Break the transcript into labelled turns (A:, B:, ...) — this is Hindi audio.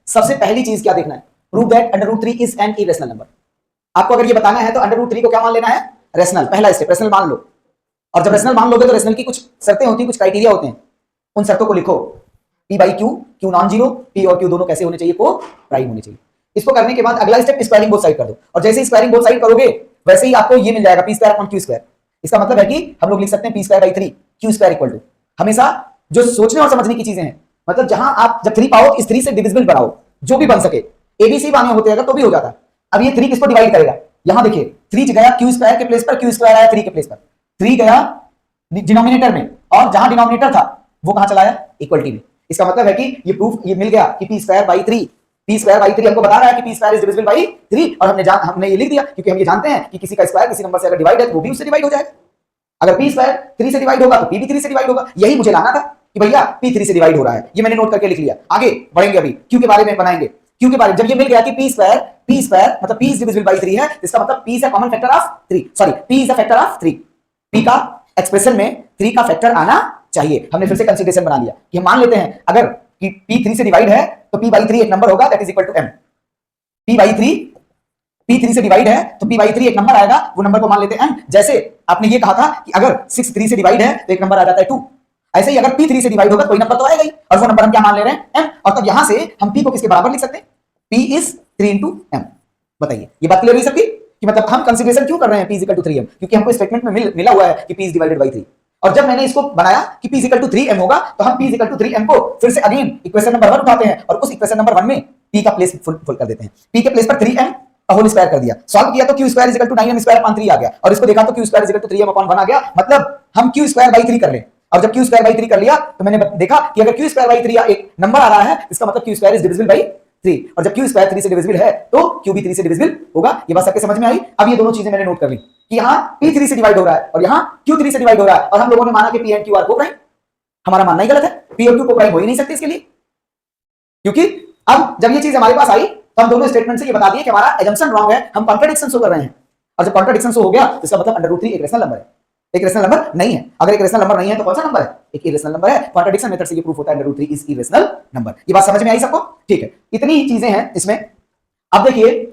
A: सबसे पहली चीज क्या देखना है, prove that √3 is an irrational number. आपको अगर ये बताना है तो √3 को क्या मान लेना है, रेशनल। पहला स्टेप रेशनल मान लो, और जब रेशनल मान लोगे तो रेशनल की कुछ शर्तें होती हैं, कुछ क्राइटेरिया होते हैं, उन शर्तों को लिखो। P by Q, Q non zero, P और Q दोनों कैसे होने चाहिए, को प्राइम होने चाहिए। इसको करने के बाद अगला स्टेप स्क्वायरिंग बोथ साइड कर दो, और जैसे ही स्क्वायरिंग बोथ साइड करोगे वैसे ही आपको ये मिल जाएगा P² अपॉन Q²। इसका मतलब है कि हम लोग लिख सकते हैं P² by 3 Q² equal to, हमेशा जो सोचने और समझने की चीजें हैं, मतलब जहां आप जब 3 पाओ इस 3 से डिविजिबल बनाओ, जो भी बन सके। ABC बाने होते अगर तो भी हो जाता। अब ये 3 किसको डिवाइड करेगा, यहां देखिए 3 गया Q² के प्लेस पर, Q² आया 3 के प्लेस पर, 3 गया डिनोमिनेटर में, और जहां डिनोमिनेटर था वो कहां चला आया, इक्वलिटी में। इसका मतलब है कि ये प्रूफ ये मिल गया कि P² बाई 3, P² बाई 3 हमको बता रहा है कि P² इज डिविजिबल बाई 3, और हमने ये लिख दिया क्योंकि हम ये जानते हैं कि किसी का स्क्वायर किसी नंबर से अगर डिवाइड है तो वो भी उससे डिवाइड हो जाएगा। अगर P² 3 से डिवाइड होगा तो P भी 3 से डिवाइड होगा। यही मुझे लाना था कि भैया P 3 से डिवाइड हो रहा है, ये मैंने नोट करके लिख लिया। आगे बढ़ेंगे, अभी Q के बारे में बनाएंगे। Q के बारे में जब ये मिल गया कि P² मतलब P इज डिविजिबल बाई 3 है, इसका मतलब P is a common factor of 3, sorry P is a factor of 3। P का एक्सप्रेशन में 3 का फैक्टर आना चाहिए। हमने फिर से कंसीडरेशन बना लिया कि हम मान लेते हैं अगर कि P 3 से डिवाइड है तो P बाई 3 एक नंबर होगा, that is equal to M। P by 3 P 3 से डिवाइड है तो P बाई 3 एक नंबर आएगा, वो नंबर को मान लेते हैं M। जैसे आपने ये कहा था कि अगर 6 3 से डिवाइड है तो एक नंबर आ जाता है 2, ऐसे ही अगर P 3 से डिवाइड होगा कोई नंबर तो आएगा ही, और वो नंबर हम क्या मान ले रहे हैं, M। और तब यहां से हम P को किसके बराबर लिख सकते हैं, P इज 3 इंटू M। बताइए ये बात क्लियर हुई सबकी कि मतलब हम कंसीडरेशन क्यों कर रहे हैं P is equal to 3M, क्योंकि हमको स्टेटमेंट में मिला हुआ है कि P इज डिवाइडेड बाई 3। और जब मैंने इसको बनाया कि P is equal to 3M होगा तो हम P is equal to 3M को फिर से अगेन इक्वेशन नंबर 1 उठाते हैं और उस इक्वेशन नंबर 1 में P का प्लेस फुल कर देते हैं। P के प्लेस पर 3M होल स्क्वायर कर दिया, सॉल्व किया तो Q² is equal to 9M² upon 3 आ गया, और इसको देखा तो Q² is equal to 3M upon 1 आ गया। मतलब हम Q² बाई 3 कर ले, और जब Q² बाई 3 कर लिया तो मैंने देखा कि अगर Q² बाई 3 एक नंबर आ रहा है इसका मतलब Q² इज डिविजिबल बाई 3, और जब Q² 3 से डिविजिबल है तो Q भी 3 से डिविजिबल होगा। ये बात सबके समझ में आई। अब ये दोनों चीजें मैंने नोट कर ली कि यहाँ P 3 से डिवाइड हो रहा है और यहाँ Q 3 से डिवाइड हो रहा है, और हम लोगों ने माना कि P एंड Q आर को प्राइम। हमारा मानना ही गलत है, P और Q को प्राइम हो ही नहीं सकते इसके लिए, क्योंकि अब जब ये चीज हमारे पास आई तो हम दोनों स्टेटमेंट से ये बता दिए कि हमारा एजम्पशन रॉन्ग है, हम कॉन्ट्रडिक्शन शो कर रहे हैं। और जब कॉन्ट्रडिक्शन शो हो गया तो इसका मतलब √3 एक रेशनल नंबर है, एक रेशनल नंबर नहीं है। अगर एक रेशनल नंबर नहीं है तो कौन सा नंबर है, एक इरेशनल नंबर है। कॉन्ट्रडिक्शन मेथड से ये प्रूफ होता है √3 इज इरेशनल नंबर। ये बात समझ में आई सबको, ठीक है। इतनी चीजें हैं इसमें। अब देखिए